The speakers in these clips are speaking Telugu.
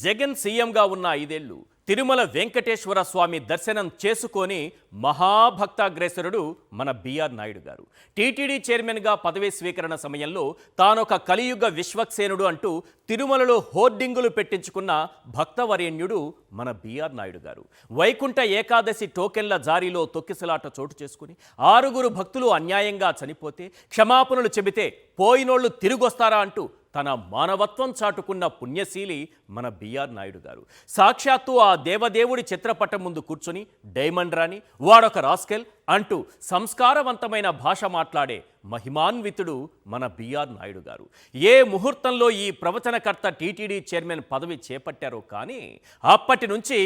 జగన్ సీఎంగా ఉన్న 5 ఏళ్లు తిరుమల వెంకటేశ్వర స్వామి దర్శనం చేసుకొని మహాభక్తాగ్రేసరుడు మన బిఆర్ నాయుడు గారు. టీటీడీ చైర్మన్గా పదవీ స్వీకరణ సమయంలో తానొక కలియుగ విశ్వక్సేనుడు అంటూ తిరుమలలో హోర్డింగులు పెట్టించుకున్న భక్తవరేణ్యుడు మన బిఆర్ నాయుడు గారు. వైకుంఠ ఏకాదశి టోకెన్ల జారీలో తొక్కిసలాట చోటు చేసుకుని 6 భక్తులు అన్యాయంగా చనిపోతే క్షమాపణలు చెబితే పోయినోళ్లు తిరిగొస్తారా అంటూ తన మానవత్వం చాటుకున్న పుణ్యశీలి మన బిఆర్ నాయుడు గారు. సాక్షాత్తు ఆ దేవదేవుడి చిత్రపటం ముందు కూర్చొని డైమండ్ రాని వాడొక రాస్కెల్ అంటూ సంస్కారవంతమైన భాష మాట్లాడే మహిమాన్వితుడు మన బిఆర్ నాయుడు గారు. ఏ ముహూర్తంలో ఈ ప్రవచనకర్త టీటీడీ చైర్మన్ పదవి చేపట్టారో కానీ అప్పటి నుంచి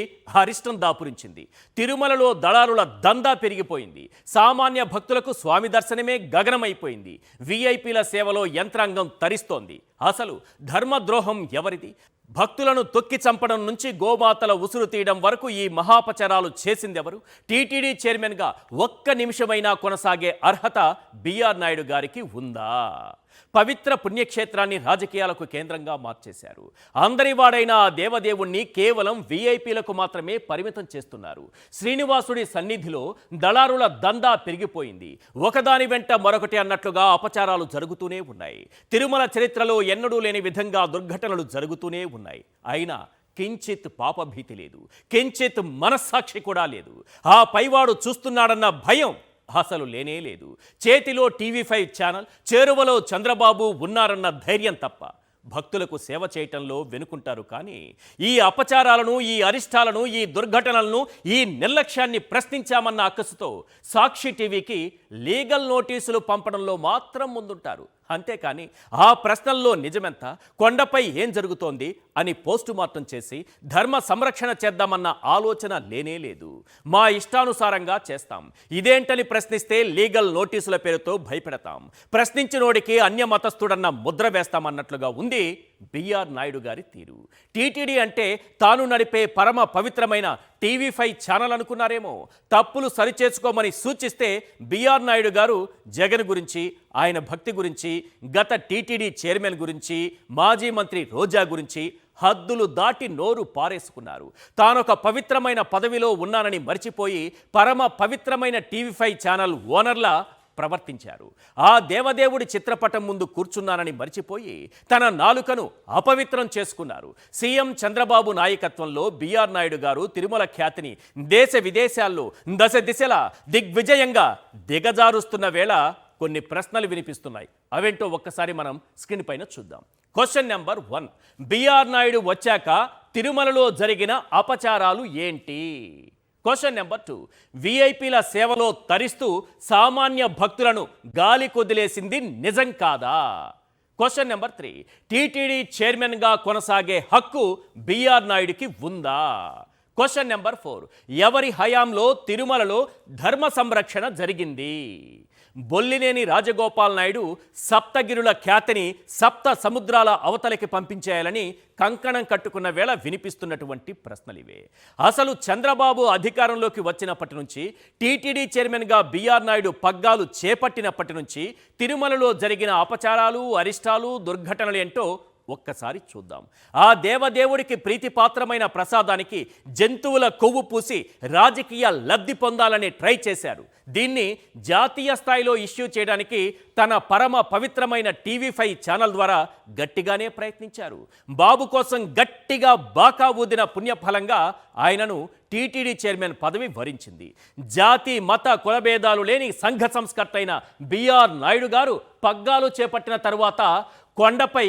అరిష్టం దాపురించింది. తిరుమలలో దళారుల దందా పెరిగిపోయింది. సామాన్య భక్తులకు స్వామి దర్శనమే గగనమైపోయింది. వీఐపీల సేవలో యంత్రాంగం తరిస్తోంది. అసలు ధర్మద్రోహం ఎవరిది? భక్తులను తొక్కి చంపడం నుంచి గోమాతల ఉసురు తీయడం వరకు ఈ మహాపచారాలు చేసిందెవరు? టీటీడీ చైర్మన్గా ఒక్క నిమిషమైనా కొనసాగే అర్హత బిఆర్ నాయుడు గారికి ఉందా? పవిత్ర పుణ్యక్షేత్రాన్ని రాజకీయాలకు కేంద్రంగా మార్చేశారు. అందరివాడైన ఆ దేవదేవుణ్ణి కేవలం వీఐపీలకు మాత్రమే పరిమితం చేస్తున్నారు. శ్రీనివాసుడి సన్నిధిలో దళారుల దందా పెరిగిపోయింది. ఒకదాని వెంట మరొకటి అన్నట్లుగా అపచారాలు జరుగుతూనే ఉన్నాయి. తిరుమల చరిత్రలో ఎన్నడూ లేని విధంగా దుర్ఘటనలు జరుగుతూనే ఉన్నాయి. అయినా కించిత్ పాపభీతి లేదు, కించిత్ మనస్సాక్షి కూడా లేదు. ఆ పైవాడు చూస్తున్నాడన్న భయం అసలు లేనే లేదు. చేతిలో టీవీ5 ఛానల్, చేరువలో చంద్రబాబు ఉన్నారన్న ధైర్యం తప్ప భక్తులకు సేవ చేయటంలో వెనుకుంటారు. కానీ ఈ అపచారాలను, ఈ అరిష్టాలను, ఈ దుర్ఘటనలను, ఈ నిర్లక్ష్యాన్ని ప్రశ్నించామన్న అక్కసుతో సాక్షి టీవీకి లీగల్ నోటీసులు పంపడంలో మాత్రం ముందుంటారు. అంతేకాని ఆ ప్రశ్నల్లో నిజమెంత, కొండపై ఏం జరుగుతోంది అని పోస్టుమార్టం చేసి ధర్మ సంరక్షణ చేద్దామన్న ఆలోచన లేనే లేదు. మా ఇష్టానుసారంగా చేస్తాం, ఇదేంటని ప్రశ్నిస్తే లీగల్ నోటీసుల పేరుతో భయపెడతాం, ప్రశ్నించినోడికి అన్యమతస్థుడన్న ముద్ర వేస్తామన్నట్లుగా ఉంది బిఆర్ నాయుడు గారి తీరు. టీటీడీ అంటే తాను నడిపే పరమ పవిత్రమైన టీవీ5 ఛానల్ అనుకున్నారేమో. తప్పులు సరిచేసుకోమని సూచిస్తే బిఆర్ నాయుడు గారు జగన్ గురించి, ఆయన భక్తి గురించి, గత టీటీడీ చైర్మన్ గురించి, మాజీ మంత్రి రోజా గురించి హద్దులు దాటి నోరు పారేసుకున్నారు. తానొక పవిత్రమైన పదవిలో ఉన్నానని మర్చిపోయి పరమ పవిత్రమైన టీవీ5 ఛానల్ ఓనర్లా ప్రవర్తించారు. ఆ దేవదేవుడి చిత్రపటం ముందు కూర్చున్నానని మర్చిపోయి తన నాలుకను అపవిత్రం చేసుకున్నారు. సీఎం చంద్రబాబు నాయకత్వంలో బిఆర్ నాయుడు గారు తిరుమల ఖ్యాతిని దేశ విదేశాల్లో దశ దిశలా దిగ్విజయంగా దిగజారుస్తున్న వేళ కొన్ని ప్రశ్నలు వినిపిస్తున్నాయి. అవేంటో ఒక్కసారి మనం స్క్రీన్ పైన చూద్దాం. క్వశ్చన్ నెంబర్ 1, బిఆర్ నాయుడు వచ్చాక తిరుమలలో జరిగిన అపచారాలు ఏంటి? క్వశ్చన్ నెంబర్ 2, వీఐపీల సేవలో తరిస్తూ సామాన్య భక్తులను గాలి కొదిలేసింది నిజం కాదా? క్వశ్చన్ నెంబర్ 3, టీటీడీ చైర్మన్గా కొనసాగే హక్కు బిఆర్ నాయుడికి ఉందా? క్వశ్చన్ నెంబర్ 4, ఎవరి హయాంలో తిరుమలలో ధర్మ సంరక్షణ జరిగింది? బొల్లినేని రాజగోపాల్ నాయుడు సప్తగిరుల ఖ్యాతిని సప్త సముద్రాల అవతలకి పంపించేయాలని కంకణం కట్టుకున్న వేళ వినిపిస్తున్నటువంటి ప్రశ్నలివే. అసలు చంద్రబాబు అధికారంలోకి వచ్చినప్పటి నుంచి, టీటీడీ చైర్మన్గా బిఆర్ నాయుడు పగ్గాలు చేపట్టినప్పటి నుంచి తిరుమలలో జరిగిన అపచారాలు, అరిష్టాలు, దుర్ఘటనలు ఏంటో ఒక్కసారి చూద్దాం. ఆ దేవదేవుడికి ప్రీతిపాత్రమైన ప్రసాదానికి జంతువుల కొవ్వు పూసి రాజకీయ లబ్ధి పొందాలని ట్రై చేశారు. దీన్ని జాతీయ స్థాయిలో ఇష్యూ చేయడానికి తన పరమ పవిత్రమైన టీవీ5 ఛానల్ ద్వారా గట్టిగానే ప్రయత్నించారు. బాబు కోసం గట్టిగా బాకా ఊదిన పుణ్యఫలంగా ఆయనను టీటీడీ చైర్మన్ పదవి వరించింది. జాతి మత కులభేదాలు లేని సంఘ సంస్కర్త అయిన బిఆర్ నాయుడు గారు పగ్గాలు చేపట్టిన తరువాత కొండపై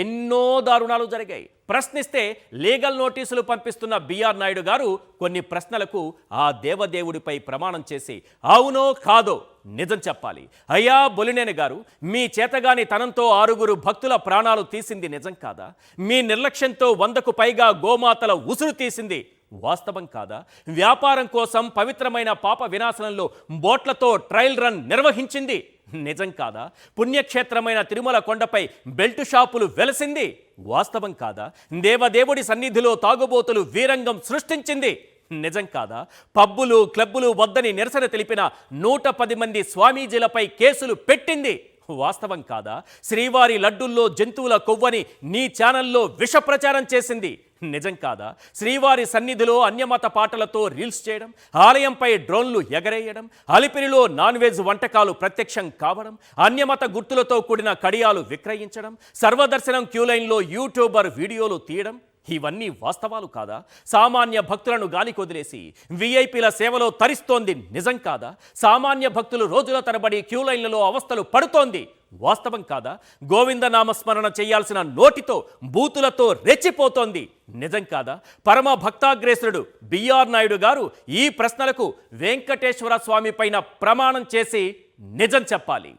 ఎన్నో దారుణాలు జరిగాయి. ప్రశ్నిస్తే లీగల్ నోటీసులు పంపిస్తున్న బిఆర్ నాయుడు గారు కొన్ని ప్రశ్నలకు ఆ దేవదేవుడిపై ప్రమాణం చేసి అవునో కాదో నిజం చెప్పాలి. అయ్యా బొలినేని గారు, మీ చేతగాని తనంతో 6 భక్తుల ప్రాణాలు తీసింది నిజం కాదా? మీ నిర్లక్ష్యంతో 100కు పైగా గోమాతల ఉసురు తీసింది వాస్తవం కాదా? వ్యాపారం కోసం పవిత్రమైన పాప వినాశనంలో బోట్లతో ట్రయల్ రన్ నిర్వహించింది నిజం కాదా? పుణ్యక్షేత్రమైన తిరుమల కొండపై బెల్టు షాపులు వెలసింది వాస్తవం కాదా? దేవదేవుడి సన్నిధిలో తాగుబోతులు వీరంగం సృష్టించింది నిజం కాదా? పబ్బులు, క్లబ్బులు వద్దని నిరసన తెలిపిన 110 మంది స్వామీజీలపై కేసులు పెట్టింది వాస్తవం కాదా? శ్రీవారి లడ్డుల్లో జంతువుల కొవ్వని నీ ఛానల్లో విష ప్రచారం చేసింది నిజం కాదా? శ్రీవారి సన్నిధిలో అన్యమత పాటలతో రీల్స్ చేయడం, ఆలయంపై డ్రోన్లు ఎగరేయడం, అలిపిరిలో నాన్ వెజ్ వంటకాలు ప్రత్యక్షం కావడం, అన్యమత గుర్తులతో కూడిన కడియాలు విక్రయించడం, సర్వదర్శనం క్యూలైన్లో యూట్యూబర్ వీడియోలు తీయడం, ఇవన్నీ వాస్తవాలు కాదా? సామాన్య భక్తులను గాలికొదిలేసి విఐపీల సేవలో తరిస్తోంది నిజం కాదా? సామాన్య భక్తులు రోజుల తరబడి క్యూలైన్లలో అవస్థలు పడుతోంది వాస్తవం కాదా? గోవింద నామస్మరణ చేయాల్సిన నోటితో బూతులతో రెచ్చిపోతోంది నిజం కాదా? పరమ భక్తాగ్రేసుడు బిఆర్ నాయుడు గారు ఈ ప్రశ్నలకు వెంకటేశ్వర స్వామి పైన ప్రమాణం చేసి నిజం చెప్పాలి.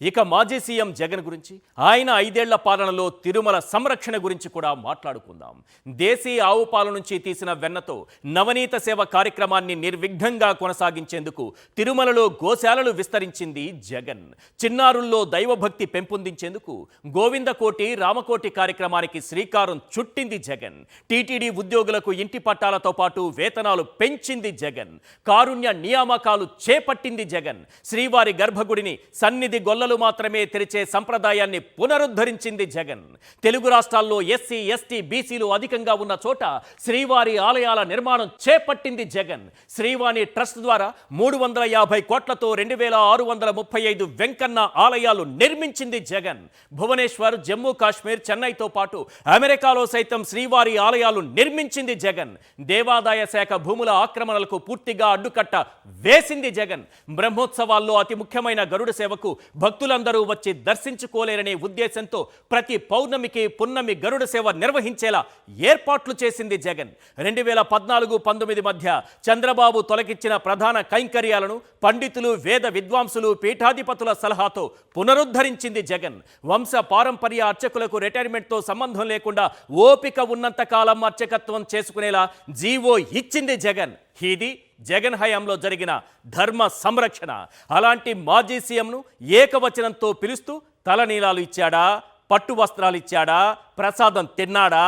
ఇక మాజీ సీఎం జగన్ గురించి, ఆయన 5 ఏళ్ల పాలనలో తిరుమల సంరక్షణ గురించి కూడా మాట్లాడుకుందాం. దేశీ ఆవు పాల నుంచి తీసిన వెన్నతో నవనీత సేవ కార్యక్రమాన్ని నిర్విఘ్నంగా కొనసాగించేందుకు తిరుమలలో గోశాలలు విస్తరించింది జగన్. చిన్నారుల్లో దైవభక్తి పెంపొందించేందుకు గోవిందకోటి రామకోటి కార్యక్రమానికి శ్రీకారం చుట్టింది జగన్. టీటీడీ ఉద్యోగులకు ఇంటి పట్టాలతో పాటు వేతనాలు పెంచింది జగన్. కారుణ్య నియామకాలు చేపట్టింది జగన్. శ్రీవారి గర్భగుడిని సన్నిధి గొల్లలు మాత్రమే తెరిచే సంప్రదాయాన్ని పునరుద్ధరించింది జగన్. తెలుగు రాష్ట్రాల్లో ఎస్సీ, ఎస్టీ, బీసీలు అధికంగా ఉన్న చోట శ్రీవారి ఆలయాల నిర్మాణం చేపట్టింది జగన్. శ్రీవాణి ట్రస్ట్ ద్వారా 350 కోట్లతో 2635 వెంకన్న ఆలయాలు నిర్మించింది జగన్. భువనేశ్వర్, జమ్మూ కాశ్మీర్, చెన్నైతో పాటు అమెరికాలో సైతం శ్రీవారి ఆలయాలు నిర్మించింది జగన్. దేవాదాయ శాఖ భూముల ఆక్రమణలకు పూర్తిగా అడ్డుకట్ట వేసింది జగన్. బ్రహ్మోత్సవాల్లో అతి ముఖ్యమైన గరుడ సేవకు భక్తులందరూ వచ్చి దర్శించుకోలేరనే ఉద్దేశంతో ప్రతి పౌర్ణమికి పున్నమి గరుడ సేవ నిర్వహించేలా ఏర్పాట్లు చేసింది జగన్. 2014-19 మధ్య చంద్రబాబు తొలగించిన ప్రధాన కైంకర్యాలను పండితులు, వేద విద్వాంసులు, పీఠాధిపతుల సలహాతో పునరుద్ధరించింది జగన్. వంశ పారంపర్య అర్చకులకు రిటైర్మెంట్తో సంబంధం లేకుండా ఓపిక ఉన్నంత కాలం అర్చకత్వం చేసుకునేలా జీవో ఇచ్చింది జగన్. ఇది జగన్ హయాంలో జరిగిన ధర్మ సంరక్షణ. అలాంటి మాజీ సీఎంను ఏకవచనంతో పిలుస్తూ తలనీలాలు ఇచ్చాడా, పట్టు వస్త్రాలు ఇచ్చాడా, ప్రసాదం తిన్నాడా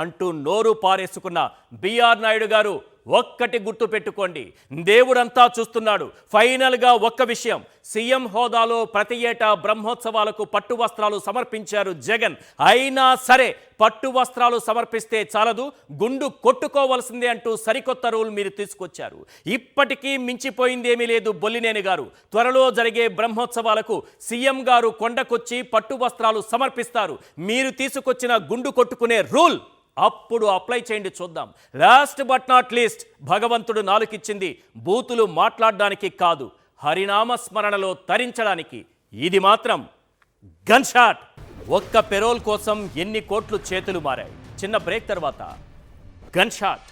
అంటూ నోరు పారేసుకున్న బిఆర్ నాయుడు గారు ఒక్కటి గుర్తు పెట్టుకోండి, దేవుడంతా చూస్తున్నాడు. ఫైనల్గా ఒక్క విషయం, సీఎం హోదాలో ప్రతి ఏటా బ్రహ్మోత్సవాలకు పట్టు వస్త్రాలు సమర్పించారు జగన్. అయినా సరే పట్టు వస్త్రాలు సమర్పిస్తే చాలదు, గుండు కొట్టుకోవాల్సిందే అంటూ సరికొత్త రూల్ మీరు తీసుకొచ్చారు. ఇప్పటికీ మించిపోయిందేమీ లేదు బొల్లినేని గారు. త్వరలో జరిగే బ్రహ్మోత్సవాలకు సీఎం గారు కొండకొచ్చి పట్టు వస్త్రాలు సమర్పిస్తారు. మీరు తీసుకొచ్చిన గుండు కొట్టుకునే రూల్ అప్పుడు అప్లై చేయండి చూద్దాం. లాస్ట్ బట్ నాట్ లీస్ట్, భగవంతుడు నాలుకిచ్చింది బూతులు మాట్లాడడానికి కాదు, హరినామస్మరణలో తరించడానికి. ఇది మాత్రం గన్ షాట్. ఒక్క పెరోల్ కోసం ఎన్ని కోట్లు చేతులు మారాయి. చిన్న బ్రేక్ తర్వాత గన్ షాట్.